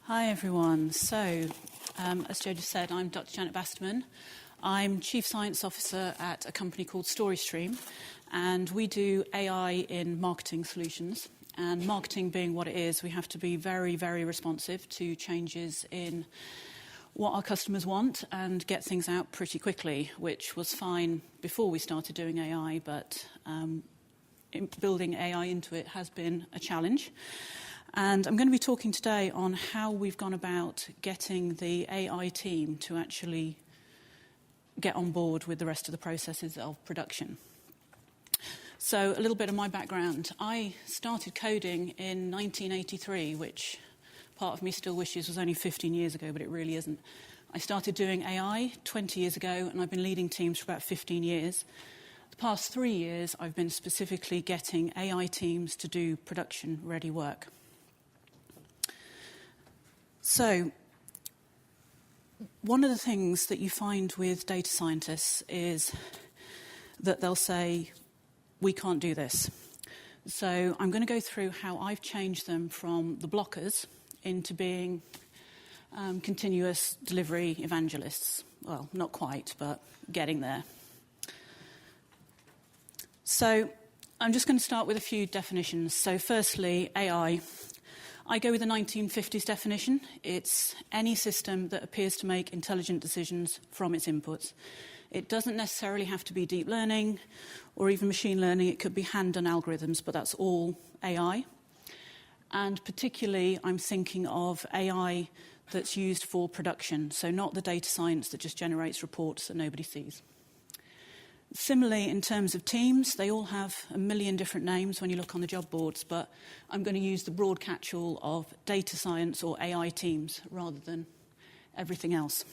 Hi everyone. So, as Joe just said, I'm Dr. Janet Bastiman. I'm Chief Science Officer at a company called StoryStream, and we do AI in marketing solutions. And marketing being what it is, we have to be very, very responsive to changes in what our customers want and get things out pretty quickly, which was fine before we started doing AI, but building AI into it has been a challenge. And I'm going to be talking today on how we've gone about getting the AI team to actually get on board with the rest of the processes of production. So a little bit of my background. I started coding in 1983, which part of me still wishes was only 15 years ago, but it really isn't. I started doing AI 20 years ago, and I've been leading teams for about 15 years. The past 3 years, I've been specifically getting AI teams to do production-ready work. So, one of the things that you find with data scientists is that they'll say, we can't do this. So I'm going to go through how I've changed them from the blockers into being continuous delivery evangelists. Well, not quite, but getting there. So I'm just going to start with a few definitions. So firstly, AI. I go with the 1950s definition. It's any system that appears to make intelligent decisions from its inputs. It doesn't necessarily have to be deep learning or even machine learning. It could be hand-done algorithms, but that's all AI. And particularly, I'm thinking of AI that's used for production, so not the data science that just generates reports that nobody sees. Similarly, in terms of teams, they all have a million different names when you look on the job boards, but I'm going to use the broad catch-all of data science or AI teams rather than everything else.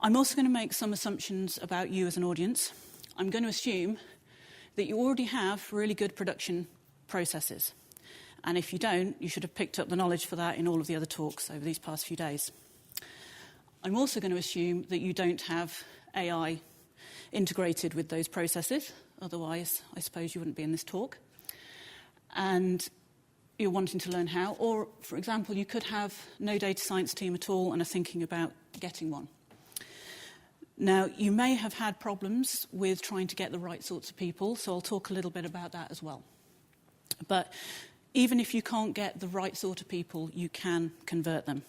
I'm also going to make some assumptions about you as an audience. I'm going to assume that you already have really good production processes. And if you don't, you should have picked up the knowledge for that in all of the other talks over these past few days. I'm also going to assume that you don't have AI integrated with those processes. Otherwise, I suppose you wouldn't be in this talk. And you're wanting to learn how. Or, for example, you could have no data science team at all and are thinking about getting one. Now, you may have had problems with trying to get the right sorts of people, so I'll talk a little bit about that as well. But even if you can't get the right sort of people, you can convert them.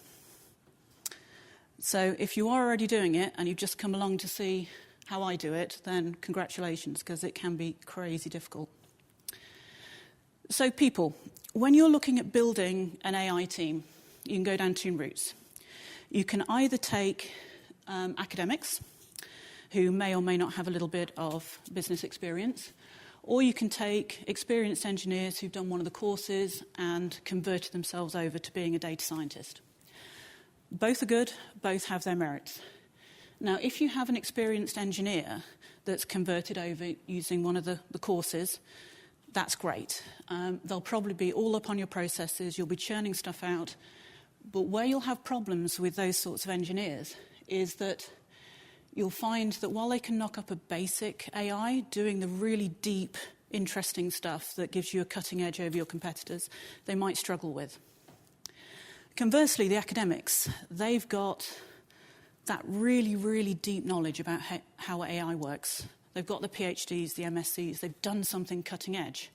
So if you are already doing it and you've just come along to see how I do it, then congratulations, because it can be crazy difficult. So people, when you're looking at building an AI team, you can go down two routes. You can either take academics, who may or may not have a little bit of business experience, or you can take experienced engineers who've done one of the courses and converted themselves over to being a data scientist. Both are good, both have their merits. Now, if you have an experienced engineer that's converted over using one of the courses, that's great. They'll probably be all up on your processes, you'll be churning stuff out, but where you'll have problems with those sorts of engineers is that you'll find that while they can knock up a basic AI, doing the really deep, interesting stuff that gives you a cutting edge over your competitors, they might struggle with. Conversely, the academics, they've got that really, really deep knowledge about how AI works. They've got the PhDs, the MScs, they've done something cutting edge.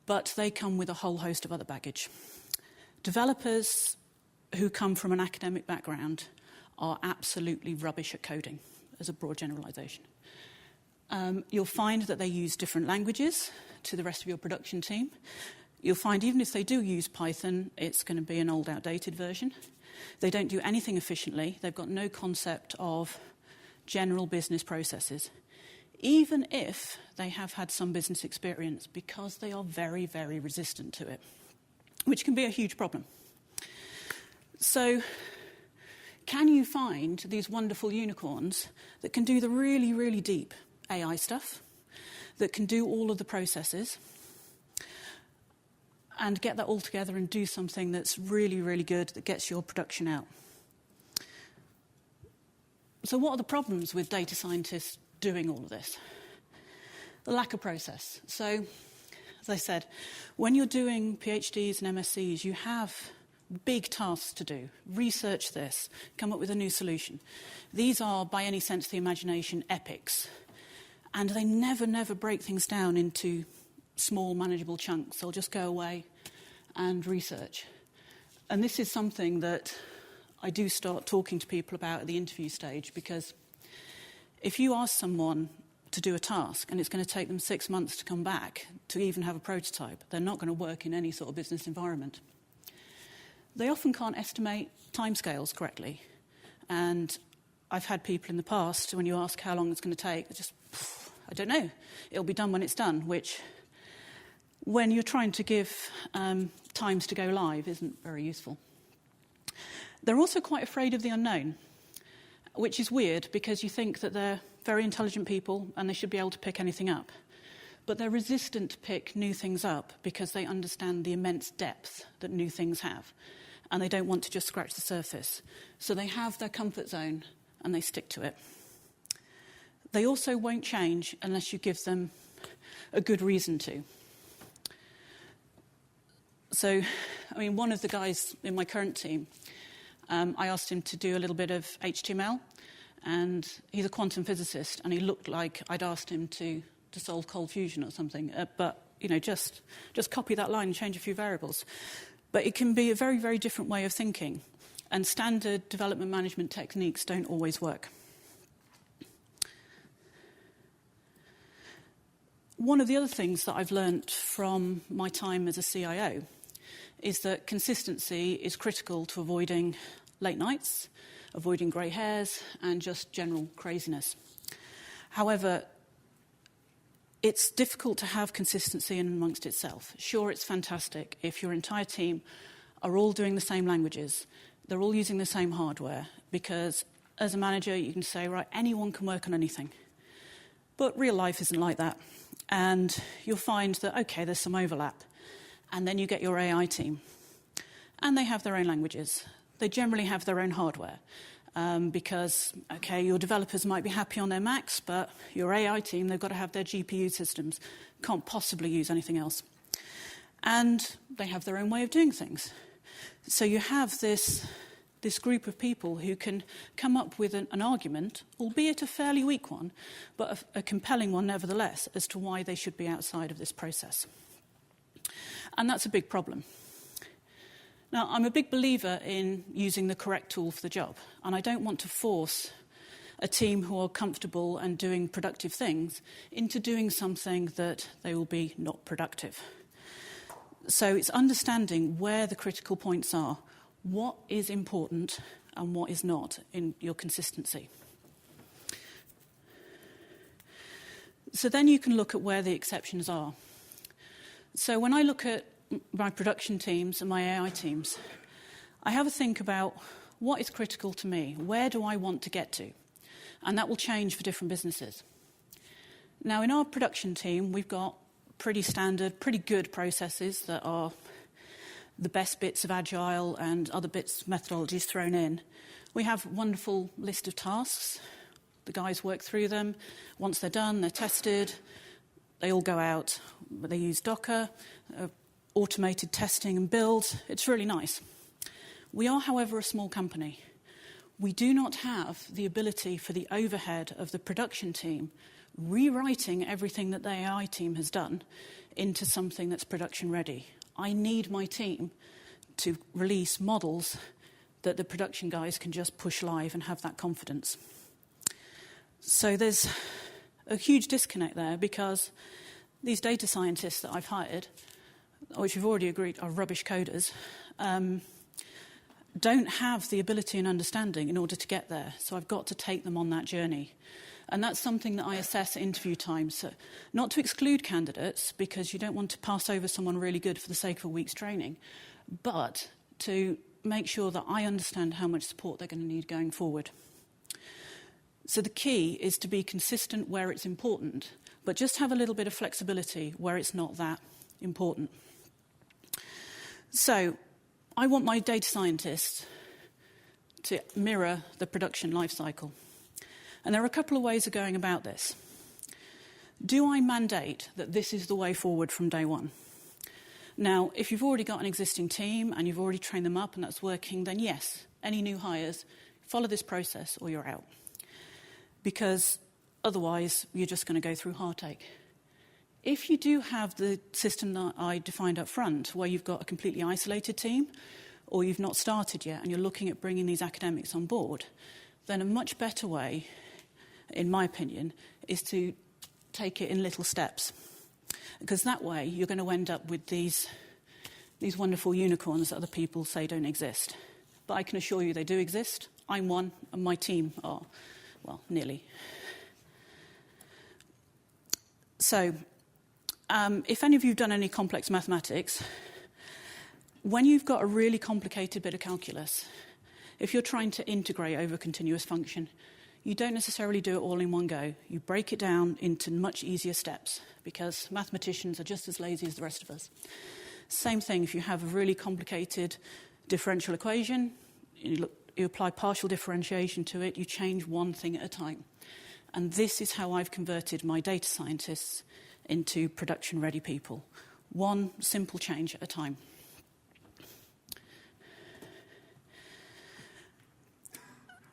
But they come with a whole host of other baggage. Developers who come from an academic background are absolutely rubbish at coding, as a broad generalization. You'll find that they use different languages to the rest of your production team. You'll find even if they do use Python, it's going to be an old, outdated version. They don't do anything efficiently. They've got no concept of general business processes, even if they have had some business experience, because they are very, very resistant to it, which can be a huge problem. So, can you find these wonderful unicorns that can do the really, really deep AI stuff, that can do all of the processes, and get that all together and do something that's really, really good, that gets your production out? So what are the problems with data scientists doing all of this? The lack of process. So, as I said, when you're doing PhDs and MSCs, you have big tasks to do, research this, come up with a new solution. These are, by any sense of the imagination, epics. And they never break things down into small, manageable chunks. They'll just go away and research. And this is something that I do start talking to people about at the interview stage, because if you ask someone to do a task and it's going to take them 6 months to come back to even have a prototype, they're not going to work in any sort of business environment. They often can't estimate timescales correctly. And I've had people in the past, when you ask how long it's going to take, they just, I don't know. It'll be done when it's done, which, when you're trying to give times to go live, isn't very useful. They're also quite afraid of the unknown, which is weird because you think that they're very intelligent people and they should be able to pick anything up. But they're resistant to pick new things up because they understand the immense depth that new things have. And they don't want to just scratch the surface. So they have their comfort zone and they stick to it. They also won't change unless you give them a good reason to. So, I mean, one of the guys in my current team, I asked him to do a little bit of HTML, and he's a quantum physicist, and he looked like I'd asked him to solve cold fusion or something. But, you know, just copy that line and change a few variables. But it can be a very different way of thinking, and standard development management techniques don't always work. One of the other things that I've learnt from my time as a CIO is that consistency is critical to avoiding late nights, avoiding grey hairs, and just general craziness. However, it's difficult to have consistency in amongst itself. Sure, it's fantastic if your entire team are all doing the same languages, they're all using the same hardware, because as a manager you can say, right, anyone can work on anything. But real life isn't like that. And you'll find that, okay, there's some overlap. And then you get your AI team. And they have their own languages. They generally have their own hardware. Because, okay, your developers might be happy on their Macs, but your AI team, they've got to have their GPU systems. Can't possibly use anything else. And they have their own way of doing things. So you have this group of people who can come up with an argument, albeit a fairly weak one, but a compelling one nevertheless, as to why they should be outside of this process. And that's a big problem. Now, I'm a big believer in using the correct tool for the job, and I don't want to force a team who are comfortable and doing productive things into doing something that they will be not productive. So it's understanding where the critical points are, what is important and what is not in your consistency. So then you can look at where the exceptions are. So when I look at my production teams and my AI teams, I have a think about what is critical to me, where do I want to get to? And that will change for different businesses. Now, in our production team, we've got pretty standard, pretty good processes that are the best bits of Agile and other bits, methodologies thrown in. We have a wonderful list of tasks. The guys work through them. Once they're done, they're tested. They all go out. They use Docker, automated testing and build. It's really nice. We are, however, a small company. We do not have the ability for the overhead of the production team rewriting everything that the AI team has done into something that's production ready. I need my team to release models that the production guys can just push live and have that confidence. So there's a huge disconnect there, because these data scientists that I've hired, which we've already agreed are rubbish coders, don't have the ability and understanding in order to get there. So I've got to take them on that journey. And that's something that I assess at interview time. So not to exclude candidates, because you don't want to pass over someone really good for the sake of a week's training, but to make sure that I understand how much support they're going to need going forward. So the key is to be consistent where it's important, but just have a little bit of flexibility where it's not that important. So I want my data scientists to mirror the production lifecycle. And there are a couple of ways of going about this. Do I mandate that this is the way forward from day one? Now, if you've already got an existing team and you've already trained them up and that's working, then yes, any new hires, follow this process or you're out. Because otherwise, you're just going to go through heartache. If you do have the system that I defined up front, where you've got a completely isolated team, or you've not started yet and you're looking at bringing these academics on board, then a much better way, in my opinion, is to take it in little steps. Because that way, you're going to end up with these wonderful unicorns that other people say don't exist. But I can assure you they do exist. I'm one, and my team are, well, nearly. So, if any of you have done any complex mathematics, when you've got a really complicated bit of calculus, if you're trying to integrate over a continuous function, you don't necessarily do it all in one go. You break it down into much easier steps, because mathematicians are just as lazy as the rest of us. Same thing if you have a really complicated differential equation, you apply partial differentiation to it, you change one thing at a time. And this is how I've converted my data scientists into production-ready people. One simple change at a time.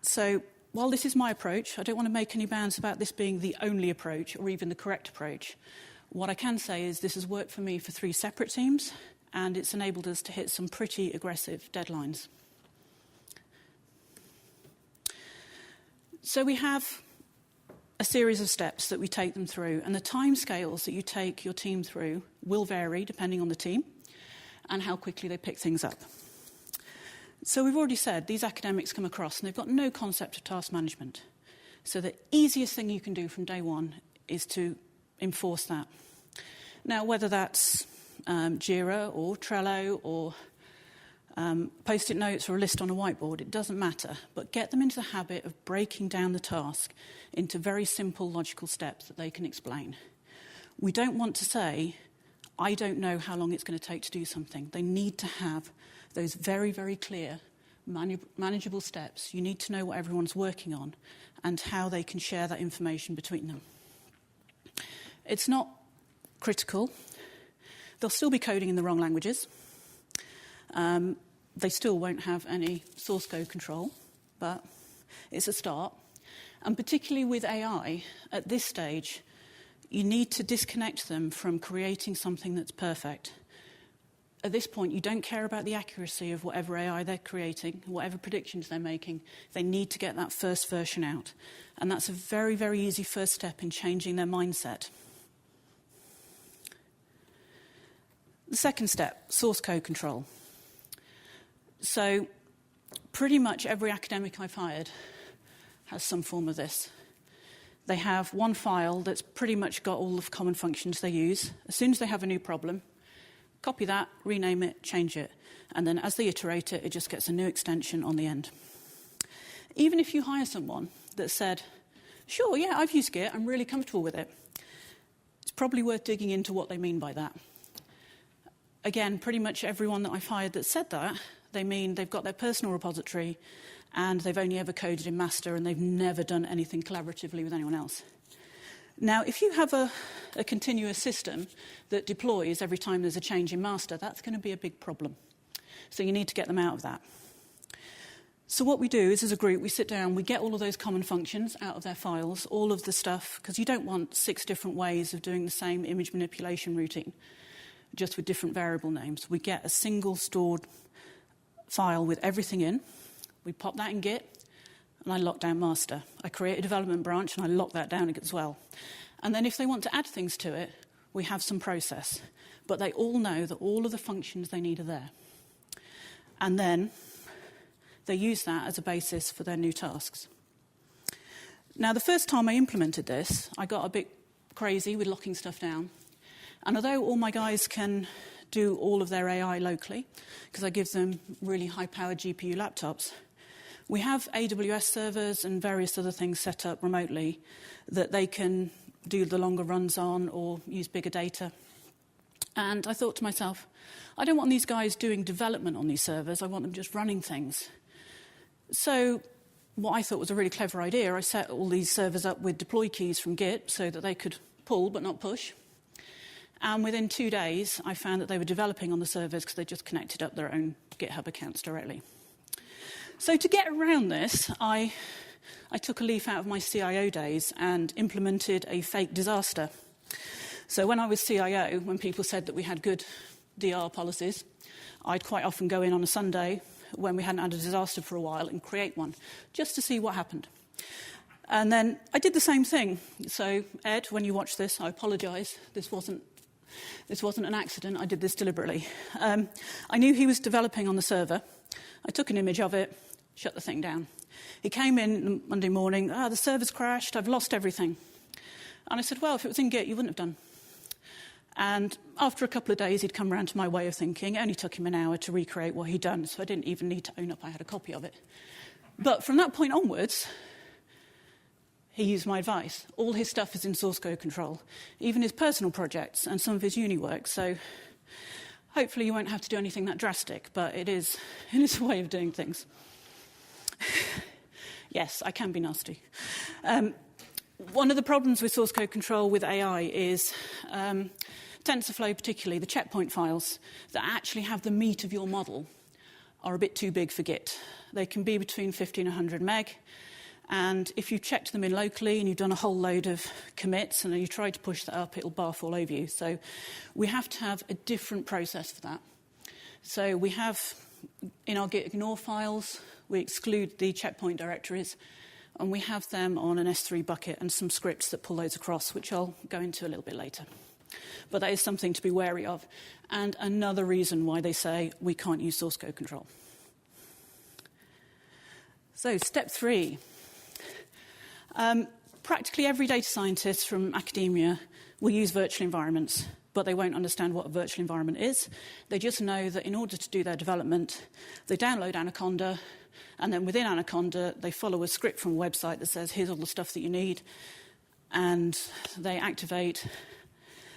So, while this is my approach, I don't want to make any bounds about this being the only approach or even the correct approach. What I can say is this has worked for me for 3 separate teams, and it's enabled us to hit some pretty aggressive deadlines. So we have a series of steps that we take them through, and the timescales that you take your team through will vary depending on the team and how quickly they pick things up. So we've already said these academics come across and they've got no concept of task management. So the easiest thing you can do from day one is to enforce that. Now, whether that's Jira or Trello or Post-it notes or a list on a whiteboard, it doesn't matter. But get them into the habit of breaking down the task into very simple logical steps that they can explain. We don't want to say, I don't know how long it's going to take to do something. They need to have those very, very clear, manageable steps. You need to know what everyone's working on and how they can share that information between them. It's not critical. They'll still be coding in the wrong languages. They still won't have any source code control, but it's a start. And particularly with AI, at this stage, you need to disconnect them from creating something that's perfect. At this point, you don't care about the accuracy of whatever AI they're creating, whatever predictions they're making. They need to get that first version out. And that's a very, very easy first step in changing their mindset. The second step, source code control. So pretty much every academic I've hired has some form of this. They have one file that's pretty much got all the common functions they use. As soon as they have a new problem, copy that, rename it, change it. And then as they iterate it, it just gets a new extension on the end. Even if you hire someone that said, sure, yeah, I've used Git, I'm really comfortable with it, it's probably worth digging into what they mean by that. Again, pretty much everyone that I've hired that said that, they mean they've got their personal repository and they've only ever coded in master and they've never done anything collaboratively with anyone else. Now, if you have a continuous system that deploys every time there's a change in master, that's going to be a big problem. So you need to get them out of that. So what we do is, as a group, we sit down, we get all of those common functions out of their files, all of the stuff, because you don't want 6 different ways of doing the same image manipulation routine, just with different variable names. We get a single stored file with everything in. We pop that in Git, and I lock down master. I create a development branch, and I lock that down as well. And then if they want to add things to it, we have some process. But they all know that all of the functions they need are there. And then they use that as a basis for their new tasks. Now, the first time I implemented this, I got a bit crazy with locking stuff down. And although all my guys can do all of their AI locally, because I give them really high-powered GPU laptops, we have AWS servers and various other things set up remotely that they can do the longer runs on or use bigger data. And I thought to myself, I don't want these guys doing development on these servers. I want them just running things. So what I thought was a really clever idea, I set all these servers up with deploy keys from Git so that they could pull but not push. And within 2 days, I found that they were developing on the servers because they just connected up their own GitHub accounts directly. So to get around this, I took a leaf out of my CIO days and implemented a fake disaster. So when I was CIO, when people said that we had good DR policies, I'd quite often go in on a Sunday when we hadn't had a disaster for a while and create one, just to see what happened. And then I did the same thing. So Ed, when you watch this, I apologise. This wasn't an accident. I did this deliberately. I knew he was developing on the server. I took an image of it, shut the thing down. He came in Monday morning, the server's crashed, I've lost everything. And I said, well, if it was in Git, you wouldn't have done. And after a couple of days, he'd come around to my way of thinking. It only took him an hour to recreate what he'd done, so I didn't even need to own up I had a copy of it. But from that point onwards, he used my advice. All his stuff is in source code control, even his personal projects and some of his uni work. So hopefully you won't have to do anything that drastic, but it is a way of doing things. Yes, I can be nasty. One of the problems with source code control with AI is TensorFlow, particularly the checkpoint files that actually have the meat of your model are a bit too big for Git. They can be between 50 and 100 meg. And if you've checked them in locally and you've done a whole load of commits and then you try to push that up, it'll barf all over you. So we have to have a different process for that. So we have, in our git ignore files, we exclude the checkpoint directories, and we have them on an S3 bucket and some scripts that pull those across, which I'll go into a little bit later. But that is something to be wary of. And another reason why they say we can't use source code control. So step 3. Practically every data scientist from academia will use virtual environments, but they won't understand what a virtual environment is. They just know that in order to do their development, they download Anaconda, and then within Anaconda, they follow a script from a website that says, here's all the stuff that you need, and they activate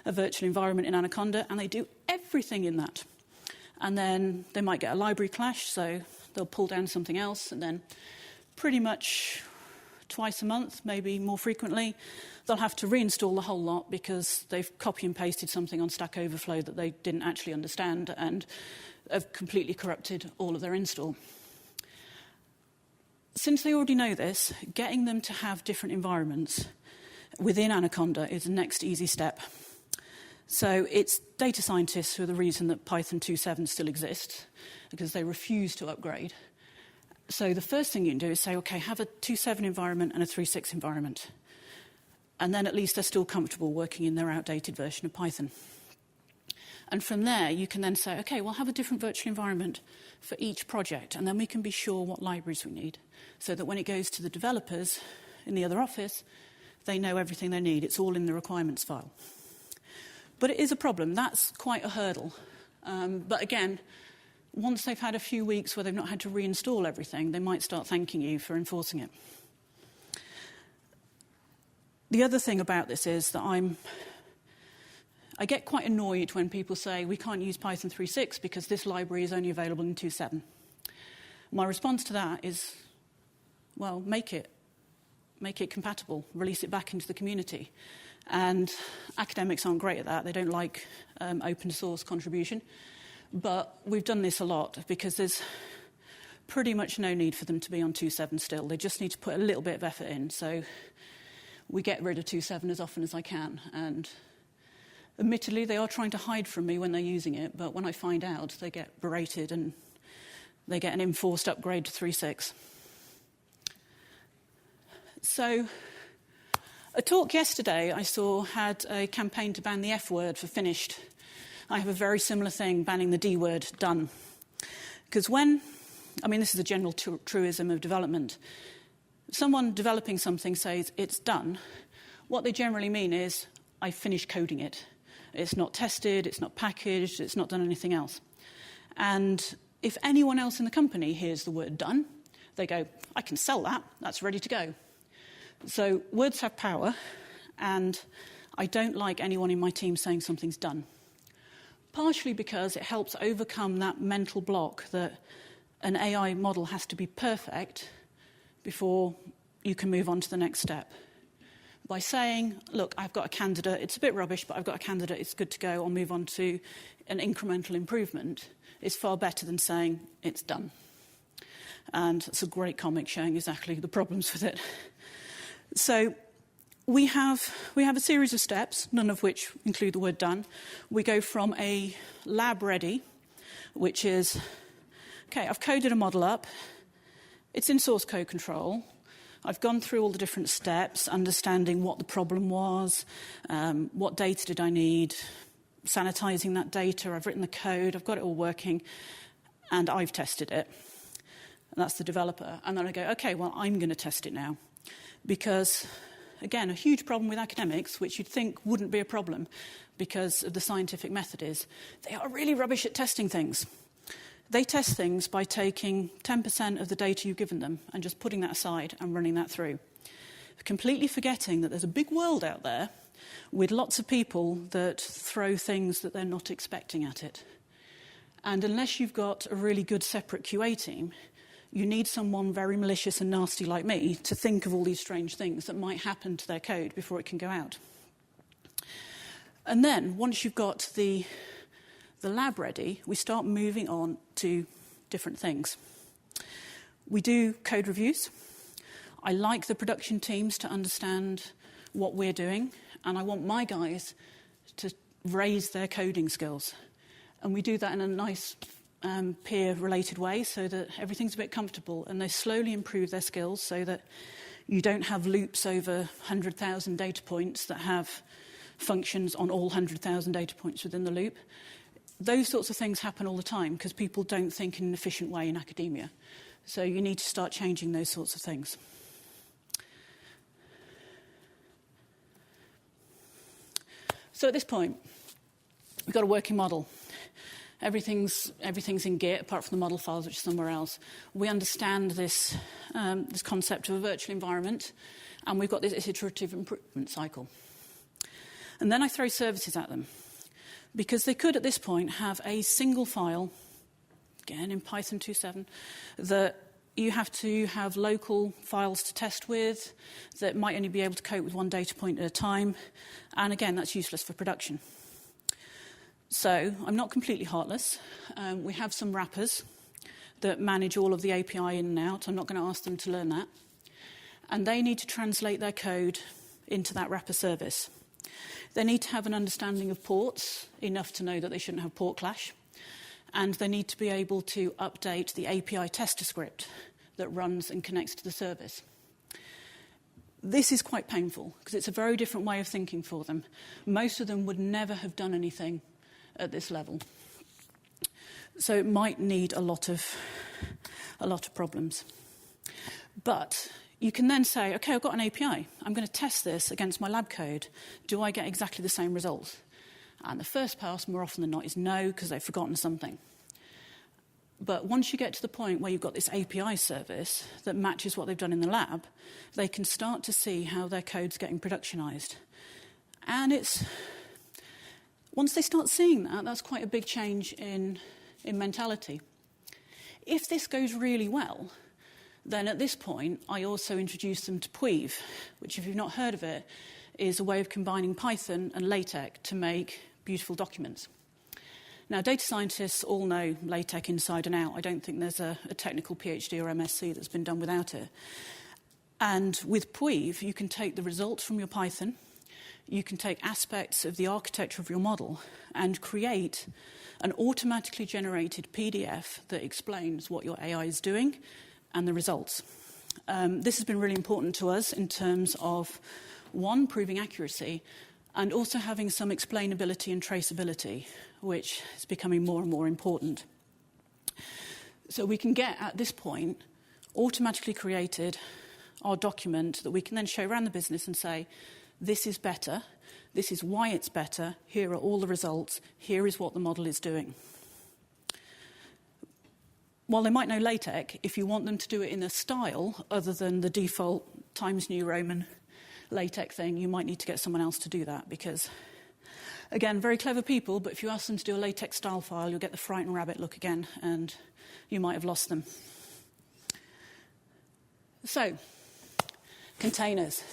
a virtual environment in Anaconda, and they do everything in that. And then they might get a library clash, so they'll pull down something else, and then pretty much twice a month, maybe more frequently, they'll have to reinstall the whole lot because they've copy and pasted something on Stack Overflow that they didn't actually understand and have completely corrupted all of their install. Since they already know this, getting them to have different environments within Anaconda is the next easy step. So it's data scientists who are the reason that Python 2.7 still exists, because they refuse to upgrade. So the first thing you can do is say, OK, have a 2.7 environment and a 3.6 environment. And then at least they're still comfortable working in their outdated version of Python. And from there, you can then say, OK, we'll have a different virtual environment for each project, and then we can be sure what libraries we need, so that when it goes to the developers in the other office, they know everything they need. It's all in the requirements file. But it is a problem. That's quite a hurdle. But again, once they've had a few weeks where they've not had to reinstall everything, they might start thanking you for enforcing it. The other thing about this is that I get quite annoyed when people say we can't use Python 3.6 because this library is only available in 2.7. My response to that is, well, make it compatible, release it back into the community. And academics aren't great at that. They don't like open source contribution. But we've done this a lot because there's pretty much no need for them to be on 2.7 still. They just need to put a little bit of effort in. So we get rid of 2.7 as often as I can. And admittedly, they are trying to hide from me when they're using it. But when I find out, they get berated and they get an enforced upgrade to 3.6. So a talk yesterday I saw had a campaign to ban the F word for finished. I have a very similar thing, banning the D word, done. Because this is a general truism of development. Someone developing something says it's done. What they generally mean is, I finished coding it. It's not tested, it's not packaged, it's not done anything else. And if anyone else in the company hears the word done, they go, I can sell that, that's ready to go. So words have power, and I don't like anyone in my team saying something's done. Partially because it helps overcome that mental block that an AI model has to be perfect before you can move on to the next step. by saying, look, I've got a candidate, it's a bit rubbish, but I've got a candidate, it's good to go, I'll move on to an incremental improvement, is far better than saying it's done. And it's a great comic showing exactly the problems with it. So we have a series of steps, none of which include the word done. We go from a lab ready, which is, okay, I've coded a model up, it's in source code control, I've gone through all the different steps, understanding what the problem was, what data did I need, sanitizing that data, I've written the code, I've got it all working, and I've tested it. And that's the developer. And then I go, okay, well, I'm going to test it now. Because, again, a huge problem with academics, which you'd think wouldn't be a problem because of the scientific method, is they are really rubbish at testing things. They test things by taking 10% of the data you've given them and just putting that aside and running that through, completely forgetting that there's a big world out there with lots of people that throw things that they're not expecting at it. And unless you've got a really good separate QA team, you need someone very malicious and nasty like me to think of all these strange things that might happen to their code before it can go out. And then, once you've got the lab ready, we start moving on to different things. We do code reviews. I like the production teams to understand what we're doing, and I want my guys to raise their coding skills. And we do that in a nice peer-related way so that everything's a bit comfortable, and they slowly improve their skills so that you don't have loops over 100,000 data points that have functions on all 100,000 data points within the loop. Those sorts of things happen all the time because people don't think in an efficient way in academia. So you need to start changing those sorts of things. So at this point, we've got a working model. Everything's in Git, apart from the model files, which are somewhere else. We understand this concept of a virtual environment, and we've got this iterative improvement cycle. And then I throw services at them, because they could, at this point, have a single file, again in Python 2.7, that you have to have local files to test with, that might only be able to cope with one data point at a time, and again, that's useless for production. So I'm not completely heartless. We have some wrappers that manage all of the API in and out. I'm not going to ask them to learn that. And they need to translate their code into that wrapper service. They need to have an understanding of ports, enough to know that they shouldn't have port clash. And they need to be able to update the API tester script that runs and connects to the service. This is quite painful because it's a very different way of thinking for them. Most of them would never have done anything at this level. So it might need a lot of problems. But you can then say, okay, I've got an API. I'm going to test this against my lab code. Do I get exactly the same results? And the first pass, more often than not, is no, because they've forgotten something. But once you get to the point where you've got this API service that matches what they've done in the lab, they can start to see how their code's getting productionized. And once they start seeing that, that's quite a big change in mentality. If this goes really well, then at this point, I also introduce them to Puiv, which, if you've not heard of it, is a way of combining Python and LaTeX to make beautiful documents. Now, data scientists all know LaTeX inside and out. I don't think there's a technical PhD or MSc that's been done without it. And with Puiv, you can take the results from your Python, you can take aspects of the architecture of your model and create an automatically generated PDF that explains what your AI is doing and the results. This has been really important to us in terms of, one, proving accuracy, and also having some explainability and traceability, which is becoming more and more important. So we can get, at this point, automatically created our document that we can then show around the business and say, this is better, this is why it's better, here are all the results, here is what the model is doing. While they might know LaTeX, if you want them to do it in a style other than the default Times New Roman LaTeX thing, you might need to get someone else to do that because, again, very clever people, but if you ask them to do a LaTeX style file, you'll get the frightened rabbit look again, and you might have lost them. So, Containers.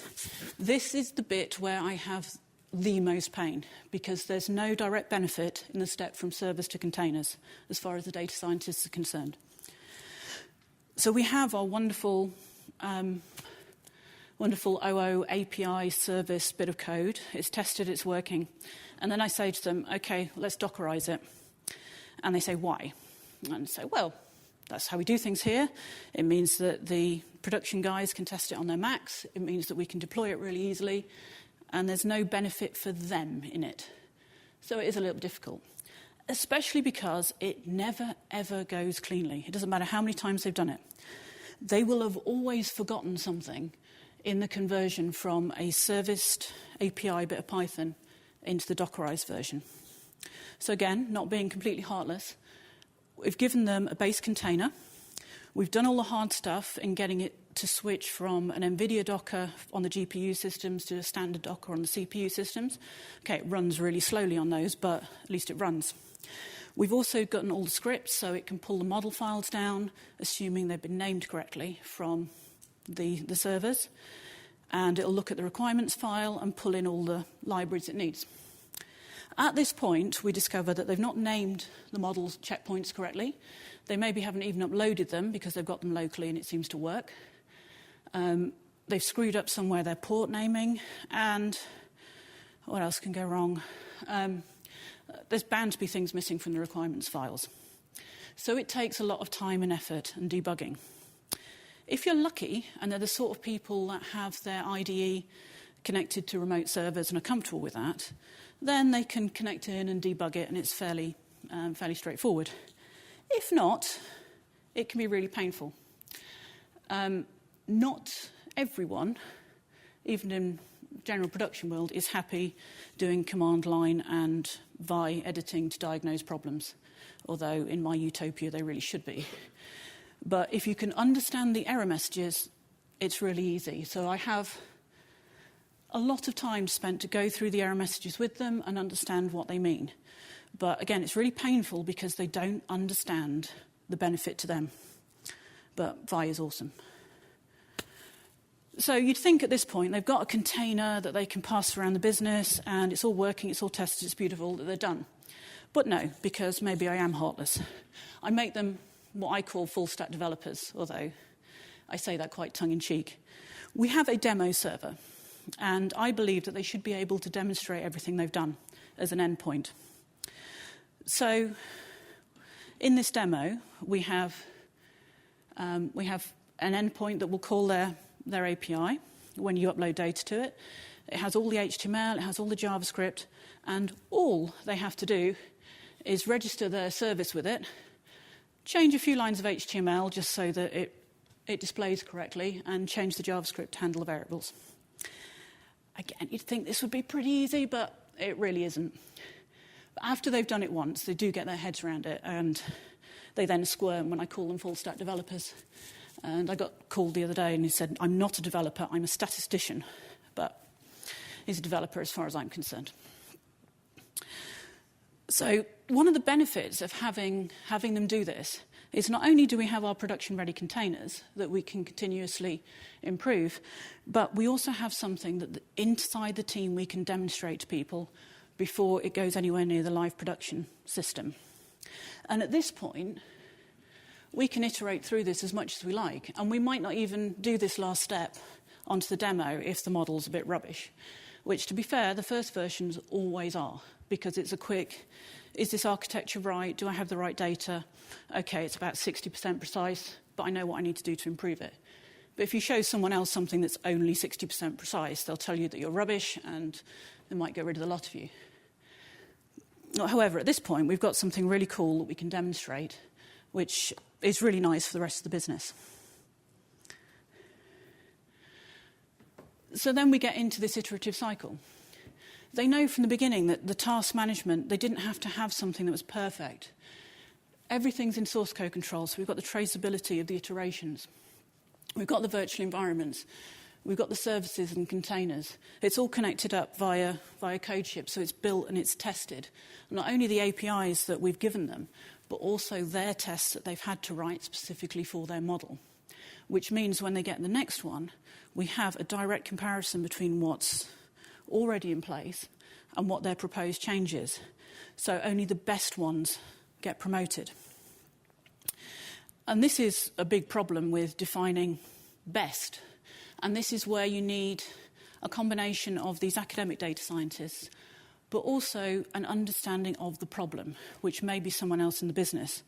This is the bit where I have the most pain, because there's no direct benefit in the step from servers to containers as far as the data scientists are concerned. So we have our wonderful OO API service bit of code. It's tested, it's working. And then I say to them, OK, let's Dockerize it. And they say, why? And I say, well, that's how we do things here. It means that the production guys can test it on their Macs. It means that we can deploy it really easily. And there's no benefit for them in it. So it is a little difficult, especially because it never, ever goes cleanly. It doesn't matter how many times they've done it. They will have always forgotten something in the conversion from a serviced API bit of Python into the Dockerized version. So again, not being completely heartless, we've given them a base container. We've done all the hard stuff in getting it to switch from an NVIDIA Docker on the GPU systems to a standard Docker on the CPU systems. OK, it runs really slowly on those, but at least it runs. We've also gotten all the scripts, so it can pull the model files down, assuming they've been named correctly from the servers. And it'll look at the requirements file and pull in all the libraries it needs. At this point, we discover that they've not named the model's checkpoints correctly. They maybe haven't even uploaded them because they've got them locally and it seems to work. They've screwed up somewhere their port naming. And what else can go wrong? There's bound to be things missing from the requirements files. So it takes a lot of time and effort and debugging. If you're lucky, and they're the sort of people that have their IDE connected to remote servers and are comfortable with that, then they can connect in and debug it, and it's fairly straightforward. If not, it can be really painful. Not everyone, even in general production world, is happy doing command line and VI editing to diagnose problems, although in my utopia they really should be. But if you can understand the error messages, it's really easy. So I have a lot of time spent to go through the error messages with them and understand what they mean. But again, it's really painful because they don't understand the benefit to them. But VI is awesome. So you'd think at this point they've got a container that they can pass around the business and it's all working, it's all tested, it's beautiful, that they're done. But no, because maybe I am heartless. I make them what I call full-stack developers, although I say that quite tongue-in-cheek. We have a demo server, and I believe that they should be able to demonstrate everything they've done as an endpoint. So in this demo, we have an endpoint that will call their API when you upload data to it. It has all the HTML, it has all the JavaScript, and all they have to do is register their service with it, change a few lines of HTML just so that it displays correctly, and change the JavaScript to handle the variables. Again, you'd think this would be pretty easy, but it really isn't. But after they've done it once, they do get their heads around it, and they then squirm when I call them full-stack developers. And I got called the other day, and he said, I'm not a developer, I'm a statistician. But he's a developer as far as I'm concerned. So one of the benefits of having them do this is not only do we have our production-ready containers that we can continuously improve, but we also have something that inside the team we can demonstrate to people before it goes anywhere near the live production system. And at this point, we can iterate through this as much as we like, and we might not even do this last step onto the demo if the model's a bit rubbish, which, to be fair, the first versions always are, because it's a quick, is this architecture right? Do I have the right data? OK, it's about 60% precise, but I know what I need to do to improve it. But if you show someone else something that's only 60% precise, they'll tell you that you're rubbish, and they might get rid of the lot of you. However, at this point, we've got something really cool that we can demonstrate, which is really nice for the rest of the business. So then we get into this iterative cycle. They know from the beginning that the task management, they didn't have to have something that was perfect. Everything's in source code control, so we've got the traceability of the iterations. We've got the virtual environments. We've got the services and containers. It's all connected up via CodeShip, so it's built and it's tested. Not only the APIs that we've given them, but also their tests that they've had to write specifically for their model. which means when they get the next one, we have a direct comparison between what's already in place and what their proposed changes. So only the best ones get promoted. And this is a big problem with defining best. And this is where you need a combination of these academic data scientists, but also an understanding of the problem, which may be someone else in the business.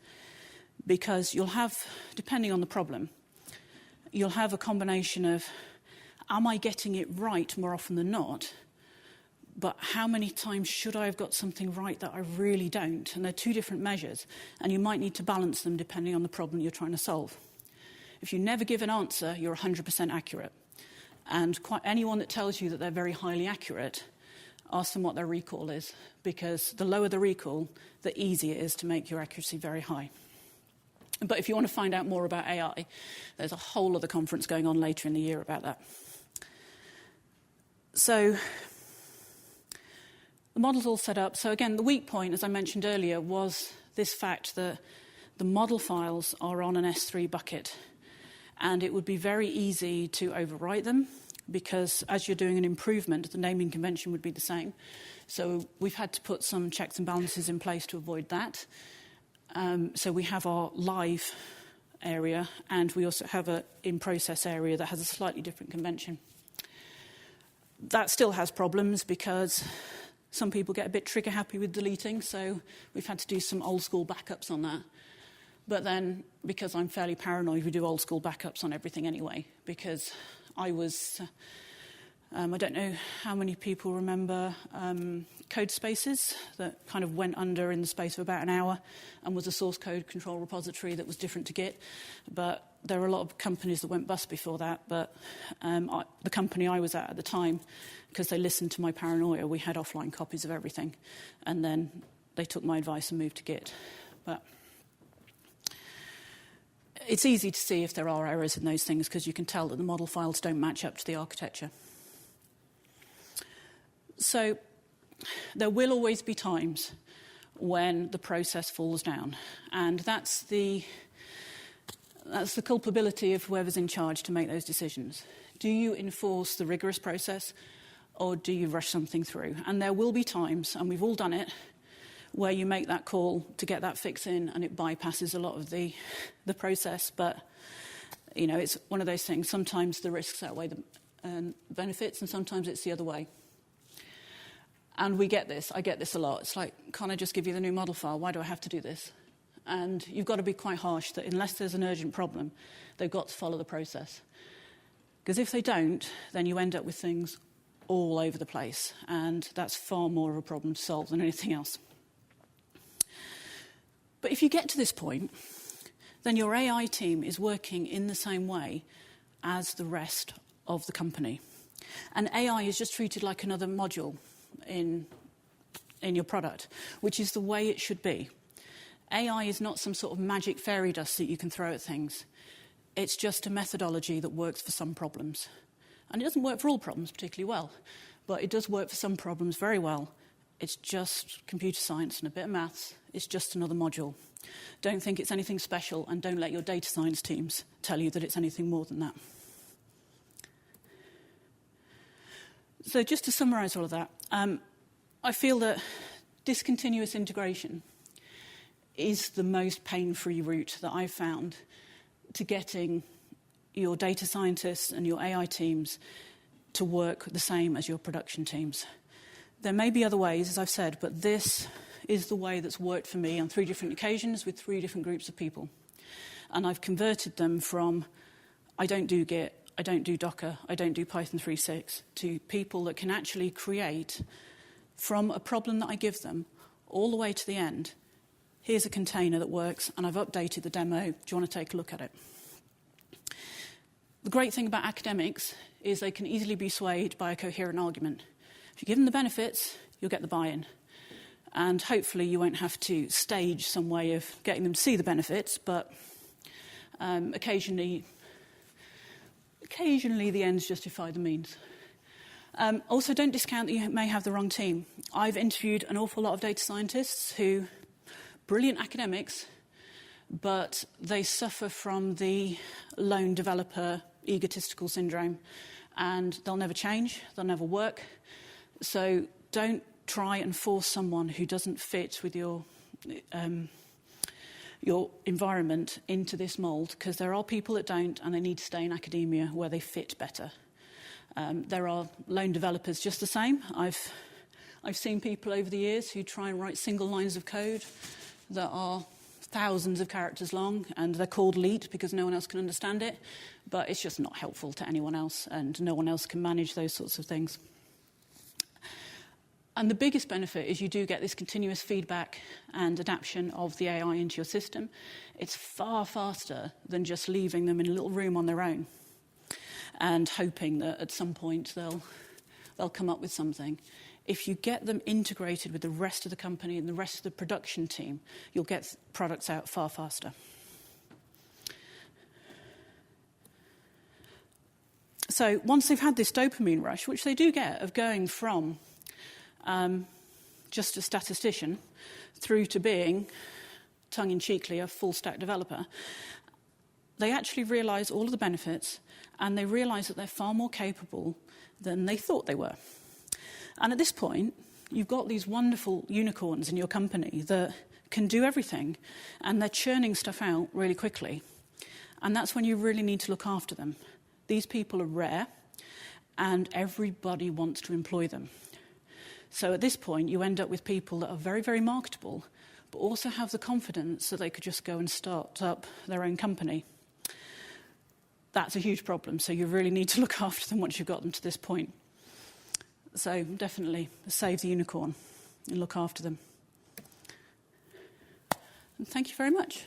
Because you'll have, depending on the problem, you'll have a combination of, am I getting it right more often than not? But how many times should I have got something right that I really don't? And they're two different measures, and you might need to balance them depending on the problem you're trying to solve. If you never give an answer, you're 100% accurate. And anyone that tells you that they're very highly accurate, ask them what their recall is, because the lower the recall, the easier it is to make your accuracy very high. But if you want to find out more about AI, there's a whole other conference going on later in the year about that. So the model's all set up. So again, the weak point, as I mentioned earlier, was this fact that the model files are on an S3 bucket. And it would be very easy to overwrite them because as you're doing an improvement, the naming convention would be the same. So we've had to put some checks and balances in place to avoid that. So we have our live area, and we also have an in-process area that has a slightly different convention. That still has problems because some people get a bit trigger happy with deleting, so we've had to do some old school backups on that. But then, because I'm fairly paranoid, we do old school backups on everything anyway, because I was, I don't know how many people remember code spaces that kind of went under in the space of about an hour and was a source code control repository that was different to Git. But there were a lot of companies that went bust before that, but the company I was at the time, because they listened to my paranoia, we had offline copies of everything. And then they took my advice and moved to Git. But it's easy to see if there are errors in those things because you can tell that the model files don't match up to the architecture. So there will always be times when the process falls down. And that's the culpability of whoever's in charge to make those decisions. Do you enforce the rigorous process or do you rush something through? And there will be times, and we've all done it, where you make that call to get that fix in and it bypasses a lot of the process. But, you know, it's one of those things. Sometimes the risks outweigh the benefits and sometimes it's the other way. And we get this. I get this a lot. It's like, can't I just give you the new model file? Why do I have to do this? And you've got to be quite harsh that unless there's an urgent problem, they've got to follow the process. Because if they don't, then you end up with things all over the place. And that's far more of a problem to solve than anything else. But if you get to this point, then your AI team is working in the same way as the rest of the company. And AI is just treated like another module in your product, which is the way it should be. AI is not some sort of magic fairy dust that you can throw at things. It's just a methodology that works for some problems. And it doesn't work for all problems particularly well, but it does work for some problems very well. It's just computer science and a bit of maths. It's just another module. Don't think it's anything special, and don't let your data science teams tell you that it's anything more than that. So just to summarize all of that, I feel that discontinuous integration is the most pain-free route that I've found to getting your data scientists and your AI teams to work the same as your production teams. There may be other ways, as I've said, but this is the way that's worked for me on 3 different occasions with 3 different groups of people. And I've converted them from, I don't do Git, I don't do Docker, I don't do Python 3.6, to people that can actually create from a problem that I give them all the way to the end. Here's a container that works, and I've updated the demo. Do you want to take a look at it? The great thing about academics is they can easily be swayed by a coherent argument. If you give them the benefits, you'll get the buy-in. And hopefully you won't have to stage some way of getting them to see the benefits, but occasionally the ends justify the means. Also, don't discount that you may have the wrong team. I've interviewed an awful lot of data scientists who, brilliant academics, but they suffer from the lone developer egotistical syndrome, and they'll never change, they'll never work. So don't try and force someone who doesn't fit with your environment into this mould, because there are people that don't, and they need to stay in academia where they fit better. There are lone developers just the same. I've seen people over the years who try and write single lines of code that are thousands of characters long, and they're called leet because no one else can understand it, but it's just not helpful to anyone else, and no one else can manage those sorts of things. And the biggest benefit is you do get this continuous feedback and adaptation of the AI into your system. It's far faster than just leaving them in a little room on their own and hoping that at some point they'll come up with something. If you get them integrated with the rest of the company and the rest of the production team, you'll get products out far faster. So once they've had this dopamine rush, which they do get of going from just a statistician through to being, tongue-in-cheekly, a full-stack developer, they actually realise all of the benefits, and they realise that they're far more capable than they thought they were. And at this point, you've got these wonderful unicorns in your company that can do everything, and they're churning stuff out really quickly. And that's when you really need to look after them. These people are rare, and everybody wants to employ them. So at this point, you end up with people that are very, very marketable, but also have the confidence that they could just go and start up their own company. That's a huge problem, so you really need to look after them once you've got them to this point. So definitely save the unicorn and look after them. And thank you very much.